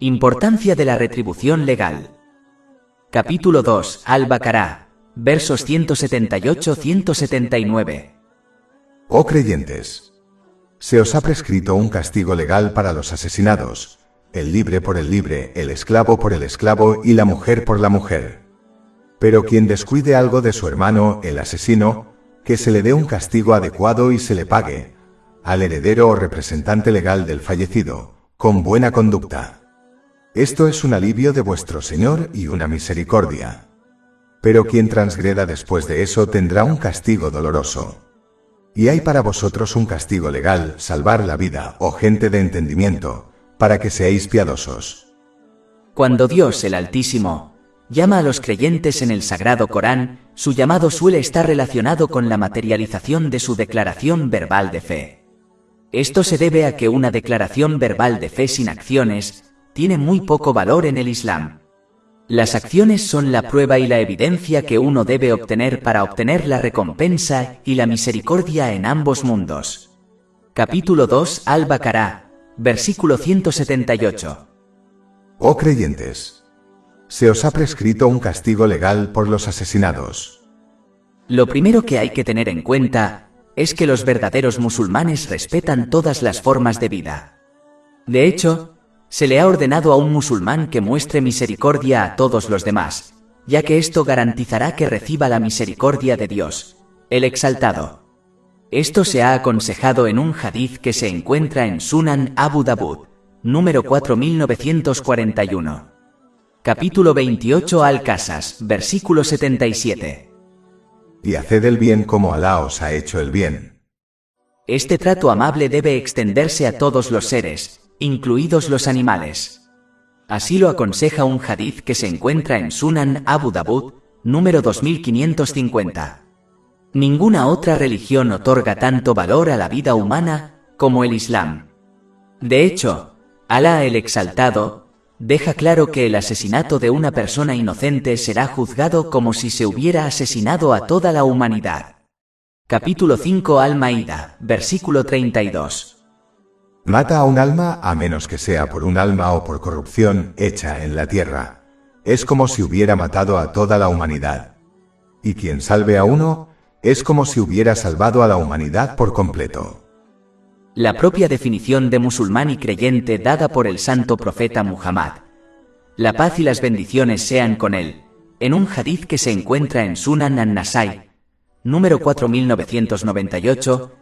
Importancia de la retribución legal. Capítulo 2, Al-Baqará, versos 178-179. Oh creyentes, se os ha prescrito un castigo legal para los asesinados, el libre por el libre, el esclavo por el esclavo y la mujer por la mujer. Pero quien descuide algo de su hermano, el asesino, que se le dé un castigo adecuado y se le pague, al heredero o representante legal del fallecido, con buena conducta. Esto es un alivio de vuestro Señor y una misericordia. Pero quien transgreda después de eso tendrá un castigo doloroso. Y hay para vosotros un castigo legal, salvar la vida, oh gente de entendimiento, para que seáis piadosos. Cuando Dios el Altísimo llama a los creyentes en el Sagrado Corán, su llamado suele estar relacionado con la materialización de su declaración verbal de fe. Esto se debe a que una declaración verbal de fe sin acciones tiene muy poco valor en el Islam. Las acciones son la prueba y la evidencia que uno debe obtener para obtener la recompensa y la misericordia en ambos mundos. Capítulo 2, Al-Baqará, versículo 178. Oh creyentes, se os ha prescrito un castigo legal por los asesinados. Lo primero que hay que tener en cuenta es que los verdaderos musulmanes respetan todas las formas de vida. De hecho, se le ha ordenado a un musulmán que muestre misericordia a todos los demás, ya que esto garantizará que reciba la misericordia de Dios, el Exaltado. Esto se ha aconsejado en un hadith que se encuentra en Sunan Abu Dawud, número 4941. Capítulo 28 Al-Qasas, versículo 77. Y haced el bien como Alá os ha hecho el bien. Este trato amable debe extenderse a todos los seres, incluidos los animales. Así lo aconseja un hadith que se encuentra en Sunan Abu Dawud, número 2550. Ninguna otra religión otorga tanto valor a la vida humana como el Islam. De hecho, Alá el Exaltado deja claro que el asesinato de una persona inocente será juzgado como si se hubiera asesinado a toda la humanidad. Capítulo 5 Al-Maida, versículo 32. Mata a un alma a menos que sea por un alma o por corrupción hecha en la tierra. Es como si hubiera matado a toda la humanidad. Y quien salve a uno, es como si hubiera salvado a la humanidad por completo. La propia definición de musulmán y creyente dada por el santo profeta Muhammad, la paz y las bendiciones sean con él, en un hadith que se encuentra en Sunan an-Nasai, número 4998,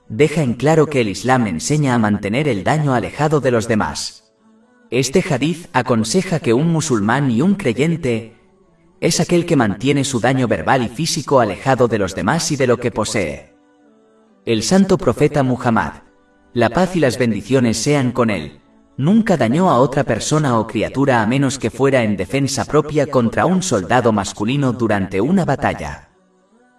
deja en claro que el Islam enseña a mantener el daño alejado de los demás. Este hadith aconseja que un musulmán y un creyente es aquel que mantiene su daño verbal y físico alejado de los demás y de lo que posee. El santo profeta Muhammad, la paz y las bendiciones sean con él, nunca dañó a otra persona o criatura a menos que fuera en defensa propia contra un soldado masculino durante una batalla.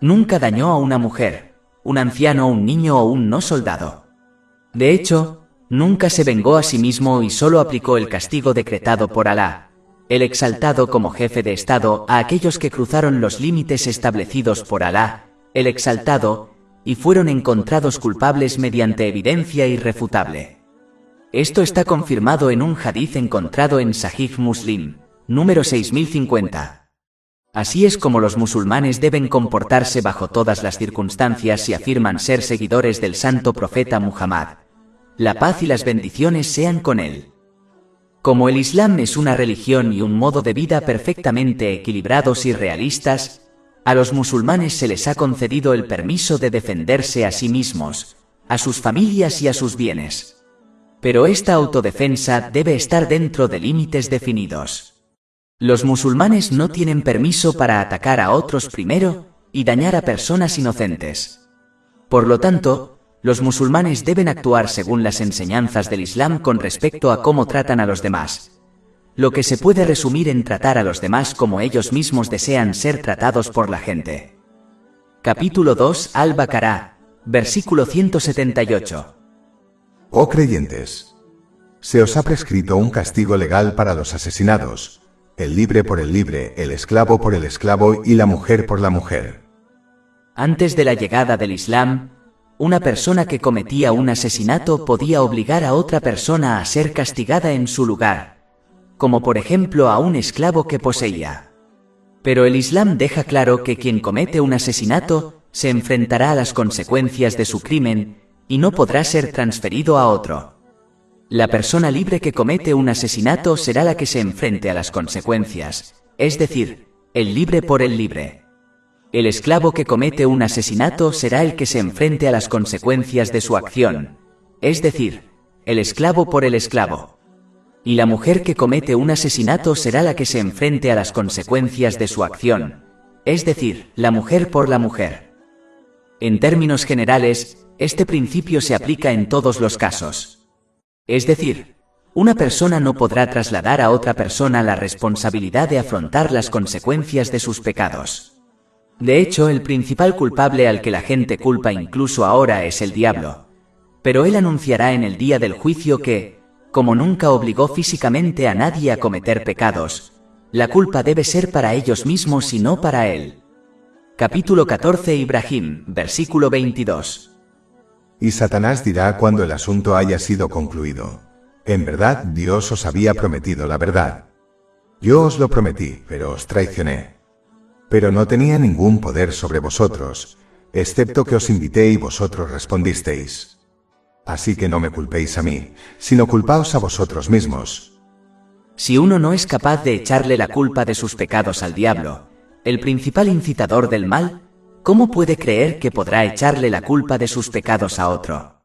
Nunca dañó a una mujer, un anciano, un niño o un no soldado. De hecho, nunca se vengó a sí mismo y solo aplicó el castigo decretado por Alá, el Exaltado como jefe de Estado, a aquellos que cruzaron los límites establecidos por Alá, el Exaltado, y fueron encontrados culpables mediante evidencia irrefutable. Esto está confirmado en un hadith encontrado en Sahih Muslim, número 6050. Así es como los musulmanes deben comportarse bajo todas las circunstancias si afirman ser seguidores del santo profeta Muhammad. La paz y las bendiciones sean con él. Como el Islam es una religión y un modo de vida perfectamente equilibrados y realistas, a los musulmanes se les ha concedido el permiso de defenderse a sí mismos, a sus familias y a sus bienes. Pero esta autodefensa debe estar dentro de límites definidos. Los musulmanes no tienen permiso para atacar a otros primero y dañar a personas inocentes. Por lo tanto, los musulmanes deben actuar según las enseñanzas del Islam con respecto a cómo tratan a los demás, lo que se puede resumir en tratar a los demás como ellos mismos desean ser tratados por la gente. Capítulo 2 Al-Baqará, versículo 178. Oh creyentes, se os ha prescrito un castigo legal para los asesinados, el libre por el libre, el esclavo por el esclavo y la mujer por la mujer. Antes de la llegada del Islam, una persona que cometía un asesinato podía obligar a otra persona a ser castigada en su lugar, como por ejemplo a un esclavo que poseía. Pero el Islam deja claro que quien comete un asesinato se enfrentará a las consecuencias de su crimen y no podrá ser transferido a otro. La persona libre que comete un asesinato será la que se enfrente a las consecuencias, es decir, el libre por el libre. El esclavo que comete un asesinato será el que se enfrente a las consecuencias de su acción, es decir, el esclavo por el esclavo. Y la mujer que comete un asesinato será la que se enfrente a las consecuencias de su acción, es decir, la mujer por la mujer. En términos generales, este principio se aplica en todos los casos. Es decir, una persona no podrá trasladar a otra persona la responsabilidad de afrontar las consecuencias de sus pecados. De hecho, el principal culpable al que la gente culpa incluso ahora es el diablo. Pero él anunciará en el día del juicio que, como nunca obligó físicamente a nadie a cometer pecados, la culpa debe ser para ellos mismos y no para él. Capítulo 14 Ibrahim, versículo 22. Y Satanás dirá cuando el asunto haya sido concluido: en verdad Dios os había prometido la verdad. Yo os lo prometí, pero os traicioné. Pero no tenía ningún poder sobre vosotros, excepto que os invité y vosotros respondisteis. Así que no me culpéis a mí, sino culpaos a vosotros mismos. Si uno no es capaz de echarle la culpa de sus pecados al diablo, el principal incitador del mal, ¿cómo puede creer que podrá echarle la culpa de sus pecados a otro?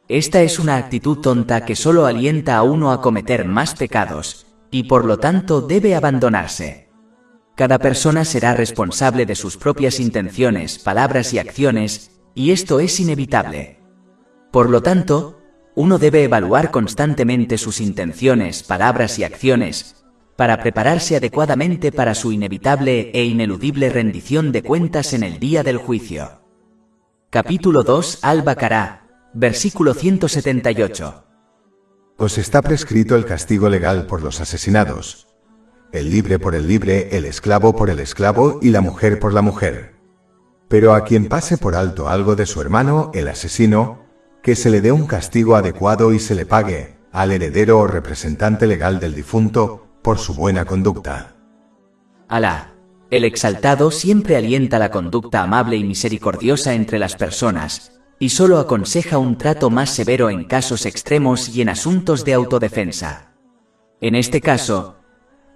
Esta es una actitud tonta que solo alienta a uno a cometer más pecados, y por lo tanto debe abandonarse. Cada persona será responsable de sus propias intenciones, palabras y acciones, y esto es inevitable. Por lo tanto, uno debe evaluar constantemente sus intenciones, palabras y acciones, para prepararse adecuadamente para su inevitable e ineludible rendición de cuentas en el día del juicio. Capítulo 2 Al-Baqará, versículo 178. Os está prescrito el castigo legal por los asesinados: el libre por el libre, el esclavo por el esclavo y la mujer por la mujer. Pero a quien pase por alto algo de su hermano, el asesino, que se le dé un castigo adecuado y se le pague al heredero o representante legal del difunto por su buena conducta. Alá, el Exaltado, siempre alienta la conducta amable y misericordiosa entre las personas, y solo aconseja un trato más severo en casos extremos y en asuntos de autodefensa. En este caso,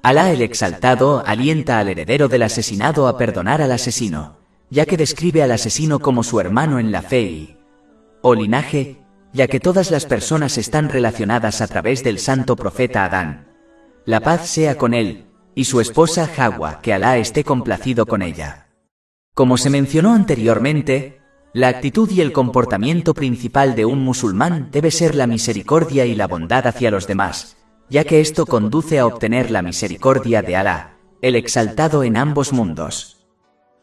Alá el Exaltado alienta al heredero del asesinado a perdonar al asesino, ya que describe al asesino como su hermano en la fe o linaje, ya que todas las personas están relacionadas a través del santo profeta Adán. La paz sea con él, y su esposa Hawa, que Alá esté complacido con ella. Como se mencionó anteriormente, la actitud y el comportamiento principal de un musulmán debe ser la misericordia y la bondad hacia los demás, ya que esto conduce a obtener la misericordia de Alá, el Exaltado en ambos mundos.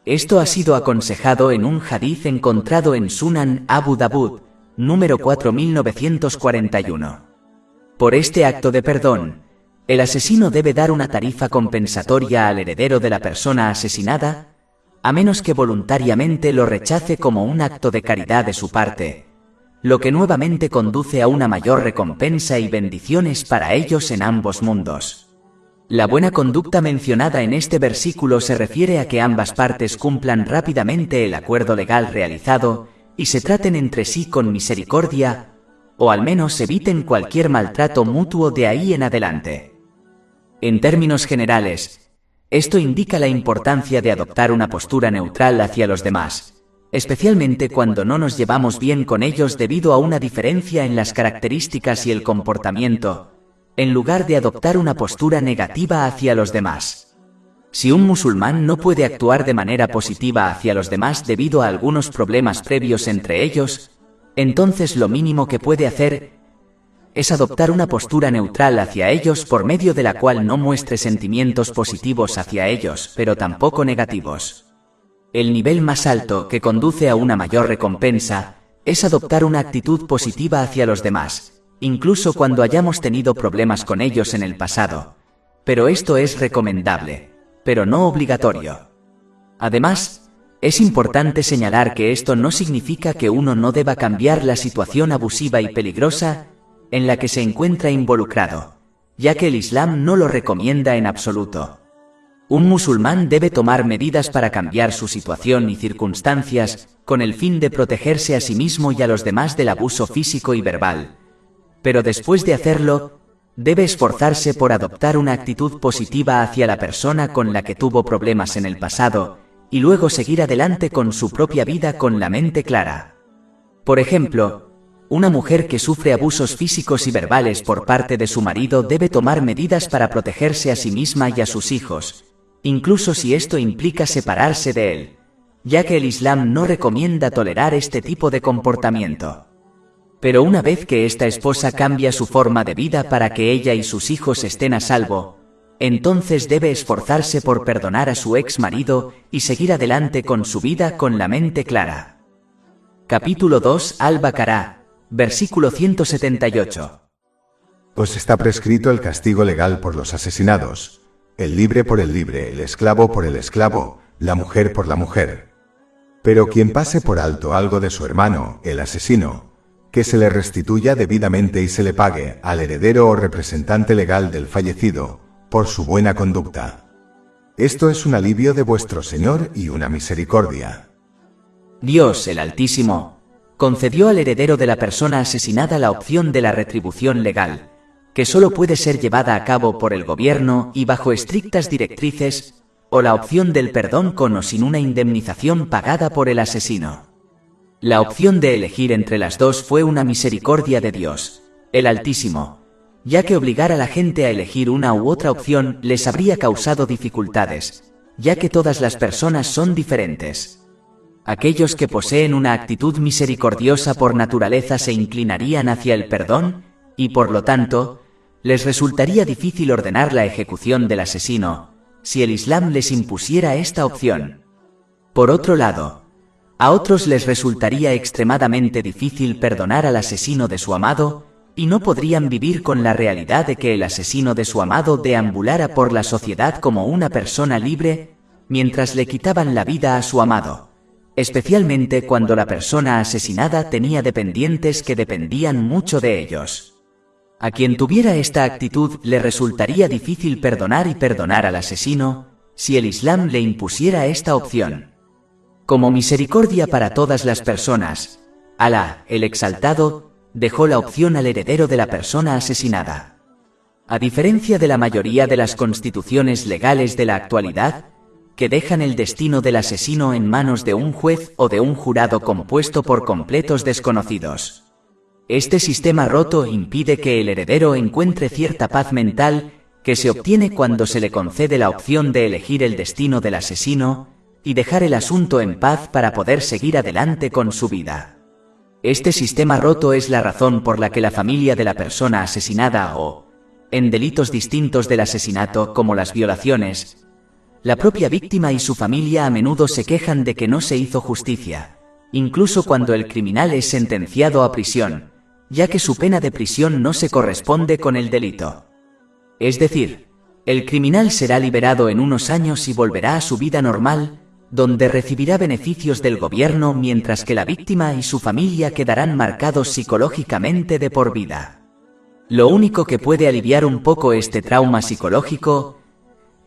Esto ha sido aconsejado en un hadiz encontrado en Sunan Abu Dawud, número 4941. Por este acto de perdón, el asesino debe dar una tarifa compensatoria al heredero de la persona asesinada, a menos que voluntariamente lo rechace como un acto de caridad de su parte, lo que nuevamente conduce a una mayor recompensa y bendiciones para ellos en ambos mundos. La buena conducta mencionada en este versículo se refiere a que ambas partes cumplan rápidamente el acuerdo legal realizado y se traten entre sí con misericordia, o al menos eviten cualquier maltrato mutuo de ahí en adelante. En términos generales, esto indica la importancia de adoptar una postura neutral hacia los demás, especialmente cuando no nos llevamos bien con ellos debido a una diferencia en las características y el comportamiento, en lugar de adoptar una postura negativa hacia los demás. Si un musulmán no puede actuar de manera positiva hacia los demás debido a algunos problemas previos entre ellos, entonces lo mínimo que puede hacer es adoptar una postura neutral hacia ellos por medio de la cual no muestre sentimientos positivos hacia ellos, pero tampoco negativos. El nivel más alto, que conduce a una mayor recompensa, es adoptar una actitud positiva hacia los demás, incluso cuando hayamos tenido problemas con ellos en el pasado. Pero esto es recomendable, pero no obligatorio. Además, es importante señalar que esto no significa que uno no deba cambiar la situación abusiva y peligrosa en la que se encuentra involucrado, ya que el Islam no lo recomienda en absoluto. Un musulmán debe tomar medidas para cambiar su situación y circunstancias, con el fin de protegerse a sí mismo y a los demás del abuso físico y verbal. Pero después de hacerlo, debe esforzarse por adoptar una actitud positiva hacia la persona con la que tuvo problemas en el pasado, y luego seguir adelante con su propia vida con la mente clara. Por ejemplo, una mujer que sufre abusos físicos y verbales por parte de su marido debe tomar medidas para protegerse a sí misma y a sus hijos, incluso si esto implica separarse de él, ya que el Islam no recomienda tolerar este tipo de comportamiento. Pero una vez que esta esposa cambia su forma de vida para que ella y sus hijos estén a salvo, entonces debe esforzarse por perdonar a su ex marido y seguir adelante con su vida con la mente clara. Capítulo 2 Al-Baqarah, versículo 178. Os está prescrito el castigo legal por los asesinados, el libre por el libre, el esclavo por el esclavo, la mujer por la mujer. Pero quien pase por alto algo de su hermano, el asesino, que se le restituya debidamente y se le pague al heredero o representante legal del fallecido, por su buena conducta. Esto es un alivio de vuestro Señor y una misericordia. Dios, el Altísimo, concedió al heredero de la persona asesinada la opción de la retribución legal, que solo puede ser llevada a cabo por el gobierno y bajo estrictas directrices, o la opción del perdón con o sin una indemnización pagada por el asesino. La opción de elegir entre las dos fue una misericordia de Dios, el Altísimo, ya que obligar a la gente a elegir una u otra opción les habría causado dificultades, ya que todas las personas son diferentes. Aquellos que poseen una actitud misericordiosa por naturaleza se inclinarían hacia el perdón, y por lo tanto, les resultaría difícil ordenar la ejecución del asesino, si el Islam les impusiera esta opción. Por otro lado, a otros les resultaría extremadamente difícil perdonar al asesino de su amado, y no podrían vivir con la realidad de que el asesino de su amado deambulara por la sociedad como una persona libre, mientras le quitaban la vida a su amado, especialmente cuando la persona asesinada tenía dependientes que dependían mucho de ellos. A quien tuviera esta actitud le resultaría difícil perdonar y perdonar al asesino, si el Islam le impusiera esta opción. Como misericordia para todas las personas, Alá, el Exaltado, dejó la opción al heredero de la persona asesinada. A diferencia de la mayoría de las constituciones legales de la actualidad, que dejan el destino del asesino en manos de un juez o de un jurado compuesto por completos desconocidos. Este sistema roto impide que el heredero encuentre cierta paz mental que se obtiene cuando se le concede la opción de elegir el destino del asesino y dejar el asunto en paz para poder seguir adelante con su vida. Este sistema roto es la razón por la que la familia de la persona asesinada o, en delitos distintos del asesinato como las violaciones, la propia víctima y su familia a menudo se quejan de que no se hizo justicia, incluso cuando el criminal es sentenciado a prisión, ya que su pena de prisión no se corresponde con el delito. Es decir, el criminal será liberado en unos años y volverá a su vida normal, donde recibirá beneficios del gobierno mientras que la víctima y su familia quedarán marcados psicológicamente de por vida. Lo único que puede aliviar un poco este trauma psicológico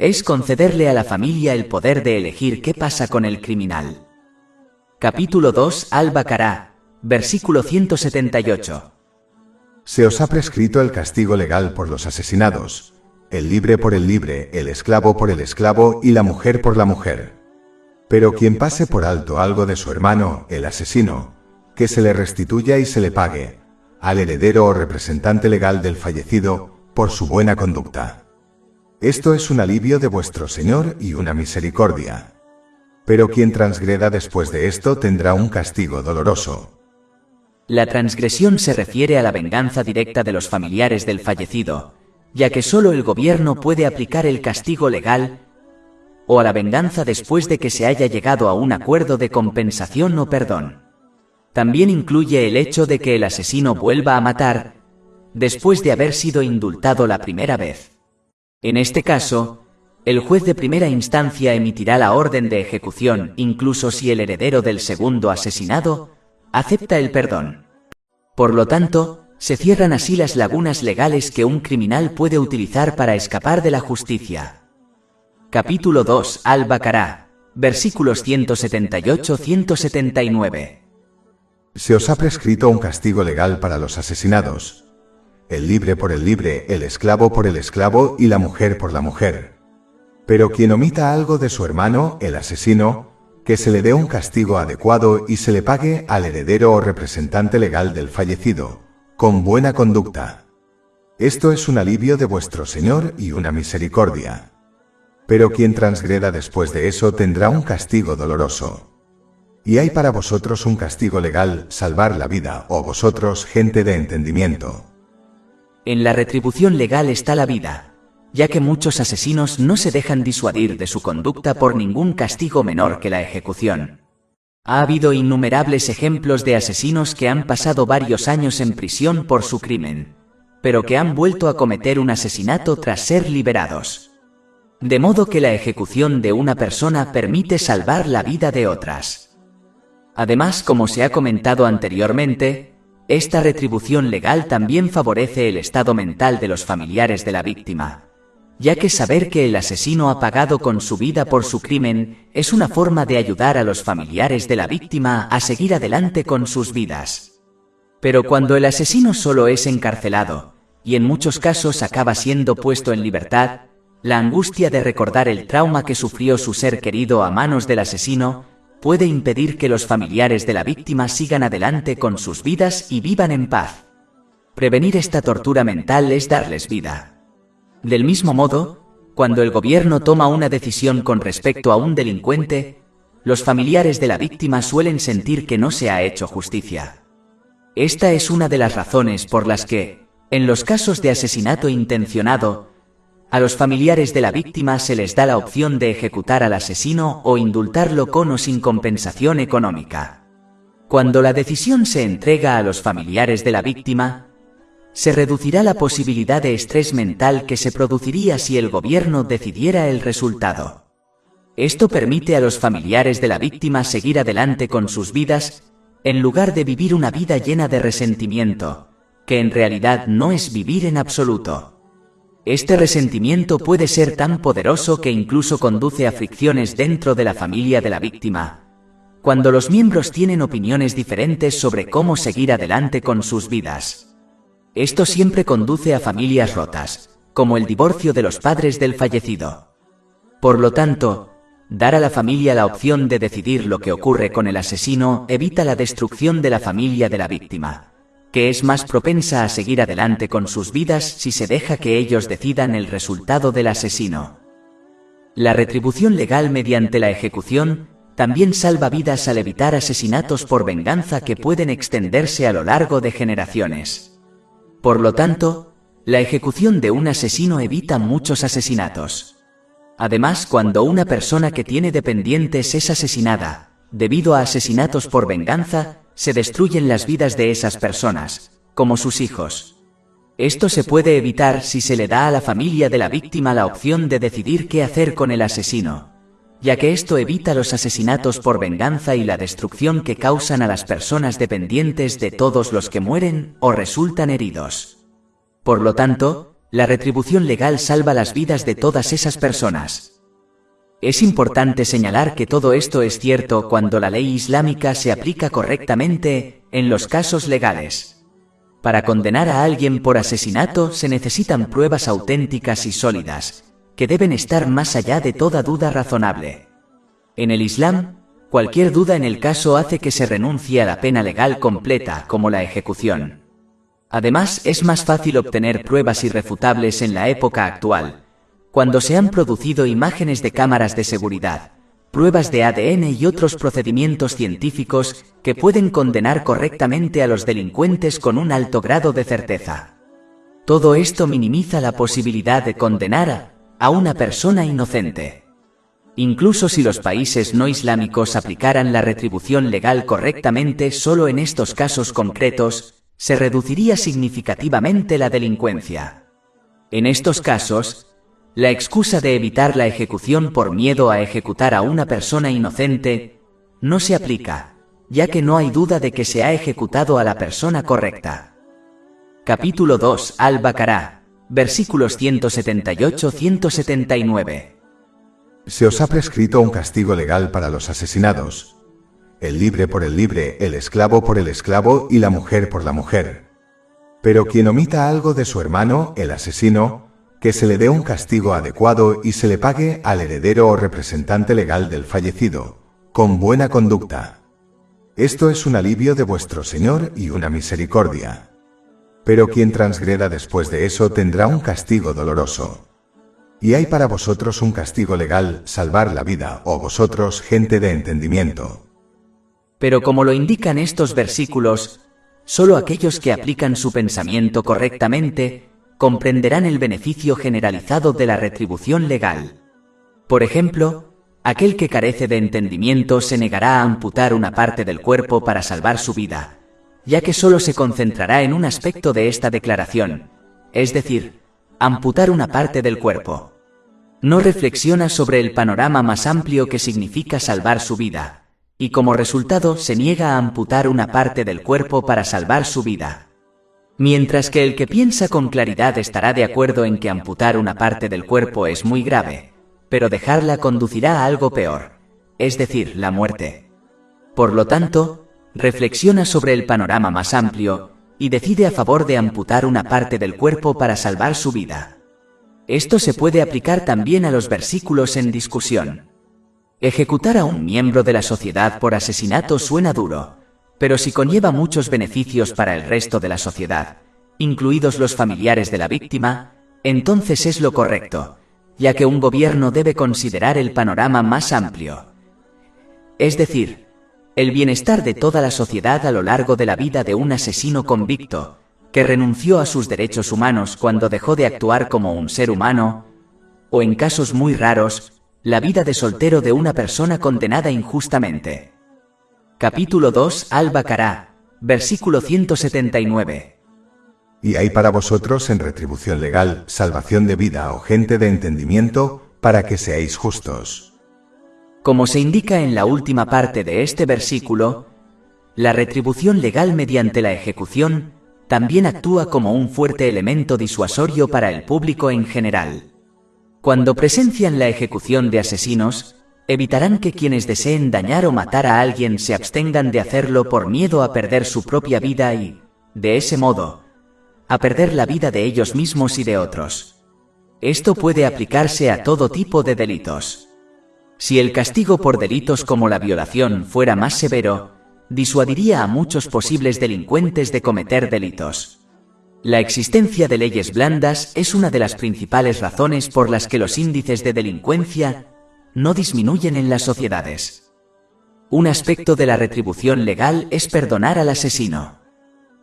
es concederle a la familia el poder de elegir qué pasa con el criminal. Capítulo 2 Al-Baqarah, versículo 178. Se os ha prescrito el castigo legal por los asesinados, el libre por el libre, el esclavo por el esclavo y la mujer por la mujer. Pero quien pase por alto algo de su hermano, el asesino, que se le restituya y se le pague, al heredero o representante legal del fallecido, por su buena conducta. Esto es un alivio de vuestro Señor y una misericordia. Pero quien transgreda después de esto tendrá un castigo doloroso. La transgresión se refiere a la venganza directa de los familiares del fallecido, ya que solo el gobierno puede aplicar el castigo legal, o a la venganza después de que se haya llegado a un acuerdo de compensación o perdón. También incluye el hecho de que el asesino vuelva a matar, después de haber sido indultado la primera vez. En este caso, el juez de primera instancia emitirá la orden de ejecución incluso si el heredero del segundo asesinado acepta el perdón. Por lo tanto, Se cierran así las lagunas legales que un criminal puede utilizar para escapar de la justicia. Capítulo 2. Al-Baqará, versículos 178-179. Se os ha prescrito un castigo legal para los asesinados: el libre por el libre, el esclavo por el esclavo y la mujer por la mujer. Pero quien omita algo de su hermano, el asesino, que se le dé un castigo adecuado y se le pague al heredero o representante legal del fallecido, con buena conducta. Esto es un alivio de vuestro Señor y una misericordia. Pero quien transgreda después de eso tendrá un castigo doloroso. Y hay para vosotros un castigo legal, salvar la vida, oh vosotros, gente de entendimiento. En la retribución legal está la vida, ya que muchos asesinos no se dejan disuadir de su conducta por ningún castigo menor que la ejecución. Ha habido innumerables ejemplos de asesinos que han pasado varios años en prisión por su crimen, pero que han vuelto a cometer un asesinato tras ser liberados. De modo que la ejecución de una persona permite salvar la vida de otras. Además, como se ha comentado anteriormente, esta retribución legal también favorece el estado mental de los familiares de la víctima, ya que saber que el asesino ha pagado con su vida por su crimen es una forma de ayudar a los familiares de la víctima a seguir adelante con sus vidas. Pero cuando el asesino solo es encarcelado, y en muchos casos acaba siendo puesto en libertad, la angustia de recordar el trauma que sufrió su ser querido a manos del asesino puede impedir que los familiares de la víctima sigan adelante con sus vidas y vivan en paz. Prevenir esta tortura mental es darles vida. Del mismo modo, cuando el gobierno toma una decisión con respecto a un delincuente, los familiares de la víctima suelen sentir que no se ha hecho justicia. Esta es una de las razones por las que, en los casos de asesinato intencionado, a los familiares de la víctima se les da la opción de ejecutar al asesino o indultarlo con o sin compensación económica. Cuando la decisión se entrega a los familiares de la víctima, se reducirá la posibilidad de estrés mental que se produciría si el gobierno decidiera el resultado. Esto permite a los familiares de la víctima seguir adelante con sus vidas, en lugar de vivir una vida llena de resentimiento, que en realidad no es vivir en absoluto. Este resentimiento puede ser tan poderoso que incluso conduce a fricciones dentro de la familia de la víctima, cuando los miembros tienen opiniones diferentes sobre cómo seguir adelante con sus vidas. Esto siempre conduce a familias rotas, como el divorcio de los padres del fallecido. Por lo tanto, dar a la familia la opción de decidir lo que ocurre con el asesino evita la destrucción de la familia de la víctima, que es más propensa a seguir adelante con sus vidas si se deja que ellos decidan el resultado del asesino. La retribución legal mediante la ejecución también salva vidas al evitar asesinatos por venganza que pueden extenderse a lo largo de generaciones. Por lo tanto, la ejecución de un asesino evita muchos asesinatos. Además, cuando una persona que tiene dependientes es asesinada, debido a asesinatos por venganza, se destruyen las vidas de esas personas, como sus hijos. Esto se puede evitar si se le da a la familia de la víctima la opción de decidir qué hacer con el asesino, ya que esto evita los asesinatos por venganza y la destrucción que causan a las personas dependientes de todos los que mueren o resultan heridos. Por lo tanto, la retribución legal salva las vidas de todas esas personas. Es importante señalar que todo esto es cierto cuando la ley islámica se aplica correctamente en los casos legales. Para condenar a alguien por asesinato se necesitan pruebas auténticas y sólidas, que deben estar más allá de toda duda razonable. En el Islam, cualquier duda en el caso hace que se renuncie a la pena legal completa, como la ejecución. Además, es más fácil obtener pruebas irrefutables en la época actual, cuando se han producido imágenes de cámaras de seguridad, pruebas de ADN y otros procedimientos científicos que pueden condenar correctamente a los delincuentes con un alto grado de certeza. Todo esto minimiza la posibilidad de condenar a una persona inocente. Incluso si los países no islámicos aplicaran la retribución legal correctamente solo en estos casos concretos, se reduciría significativamente la delincuencia. En estos casos, la excusa de evitar la ejecución por miedo a ejecutar a una persona inocente no se aplica, ya que no hay duda de que se ha ejecutado a la persona correcta. Capítulo 2 Al-Baqará, versículos 178-179. Se os ha prescrito un castigo legal para los asesinados: el libre por el libre, el esclavo por el esclavo y la mujer por la mujer. Pero quien omita algo de su hermano, el asesino, que se le dé un castigo adecuado y se le pague al heredero o representante legal del fallecido, con buena conducta. Esto es un alivio de vuestro Señor y una misericordia. Pero quien transgreda después de eso tendrá un castigo doloroso. Y hay para vosotros un castigo legal, salvar la vida, o vosotros, gente de entendimiento. Pero como lo indican estos versículos, solo aquellos que aplican su pensamiento correctamente comprenderán el beneficio generalizado de la retribución legal. Por ejemplo, aquel que carece de entendimiento se negará a amputar una parte del cuerpo para salvar su vida, ya que solo se concentrará en un aspecto de esta declaración, es decir, amputar una parte del cuerpo. No reflexiona sobre el panorama más amplio que significa salvar su vida, y como resultado se niega a amputar una parte del cuerpo para salvar su vida. Mientras que el que piensa con claridad estará de acuerdo en que amputar una parte del cuerpo es muy grave, pero dejarla conducirá a algo peor, es decir, la muerte. Por lo tanto, reflexiona sobre el panorama más amplio y decide a favor de amputar una parte del cuerpo para salvar su vida. Esto se puede aplicar también a los versículos en discusión. Ejecutar a un miembro de la sociedad por asesinato suena duro, pero si conlleva muchos beneficios para el resto de la sociedad, incluidos los familiares de la víctima, entonces es lo correcto, ya que un gobierno debe considerar el panorama más amplio. Es decir, el bienestar de toda la sociedad a lo largo de la vida de un asesino convicto, que renunció a sus derechos humanos cuando dejó de actuar como un ser humano, o en casos muy raros, la vida de soltero de una persona condenada injustamente. Capítulo 2 Al-Baqará, versículo 179. Y hay para vosotros en retribución legal, salvación de vida o gente de entendimiento, para que seáis justos. Como se indica en la última parte de este versículo, la retribución legal mediante la ejecución también actúa como un fuerte elemento disuasorio para el público en general. Cuando presencian la ejecución de asesinos, evitarán que quienes deseen dañar o matar a alguien se abstengan de hacerlo por miedo a perder su propia vida y, de ese modo, a perder la vida de ellos mismos y de otros. Esto puede aplicarse a todo tipo de delitos. Si el castigo por delitos como la violación fuera más severo, disuadiría a muchos posibles delincuentes de cometer delitos. La existencia de leyes blandas es una de las principales razones por las que los índices de delincuencia no disminuyen en las sociedades. Un aspecto de la retribución legal es perdonar al asesino.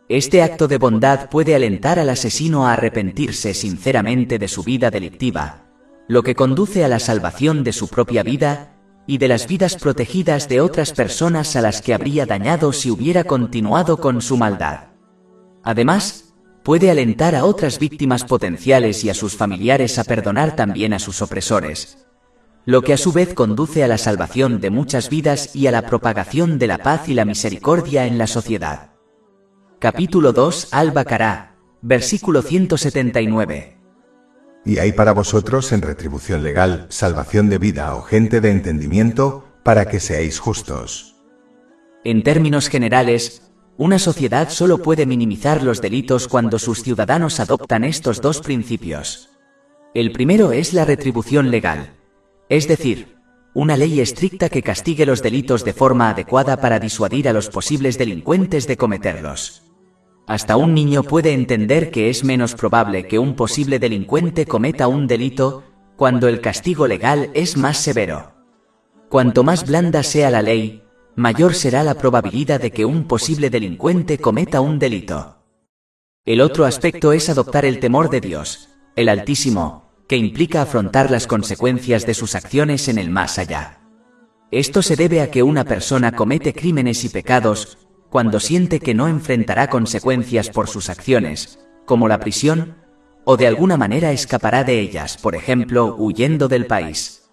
Este acto de bondad puede alentar al asesino a arrepentirse sinceramente de su vida delictiva, lo que conduce a la salvación de su propia vida y de las vidas protegidas de otras personas a las que habría dañado si hubiera continuado con su maldad. Además, puede alentar a otras víctimas potenciales y a sus familiares a perdonar también a sus opresores, lo que a su vez conduce a la salvación de muchas vidas y a la propagación de la paz y la misericordia en la sociedad. Capítulo 2 Al-Baqará, versículo 179. Y hay para vosotros en retribución legal, salvación de vida o gente de entendimiento, para que seáis justos. En términos generales, una sociedad solo puede minimizar los delitos cuando sus ciudadanos adoptan estos dos principios. El primero es la retribución legal, es decir, una ley estricta que castigue los delitos de forma adecuada para disuadir a los posibles delincuentes de cometerlos. Hasta un niño puede entender que es menos probable que un posible delincuente cometa un delito cuando el castigo legal es más severo. Cuanto más blanda sea la ley, mayor será la probabilidad de que un posible delincuente cometa un delito. El otro aspecto es adoptar el temor de Dios, el Altísimo, que implica afrontar las consecuencias de sus acciones en el más allá. Esto se debe a que una persona comete crímenes y pecados cuando siente que no enfrentará consecuencias por sus acciones, como la prisión, o de alguna manera escapará de ellas, por ejemplo, huyendo del país.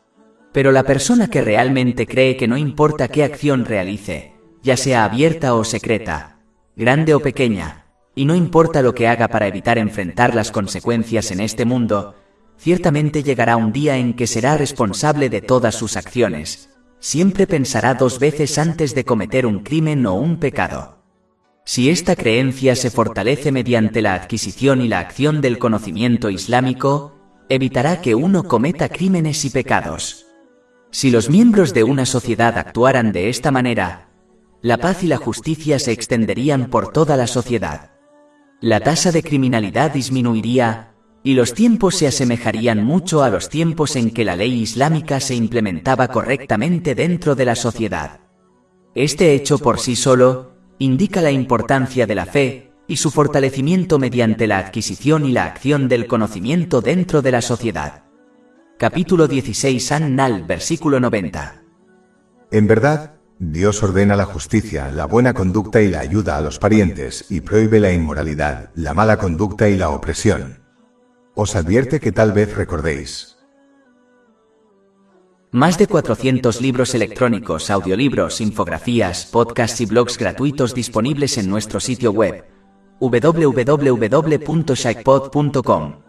Pero la persona que realmente cree que no importa qué acción realice, ya sea abierta o secreta, grande o pequeña, y no importa lo que haga para evitar enfrentar las consecuencias en este mundo, ciertamente llegará un día en que será responsable de todas sus acciones. Siempre pensará 2 veces antes de cometer un crimen o un pecado. Si esta creencia se fortalece mediante la adquisición y la acción del conocimiento islámico, evitará que uno cometa crímenes y pecados. Si los miembros de una sociedad actuaran de esta manera, la paz y la justicia se extenderían por toda la sociedad. La tasa de criminalidad disminuiría, y los tiempos se asemejarían mucho a los tiempos en que la ley islámica se implementaba correctamente dentro de la sociedad. Este hecho por sí solo indica la importancia de la fe y su fortalecimiento mediante la adquisición y la acción del conocimiento dentro de la sociedad. Capítulo 16 An-Nahl, versículo 90. En verdad, Dios ordena la justicia, la buena conducta y la ayuda a los parientes, y prohíbe la inmoralidad, la mala conducta y la opresión. Os advierte que tal vez recordéis. Más de 400 libros electrónicos, audiolibros, infografías, podcasts y blogs gratuitos disponibles en nuestro sitio web www.shaikpod.com.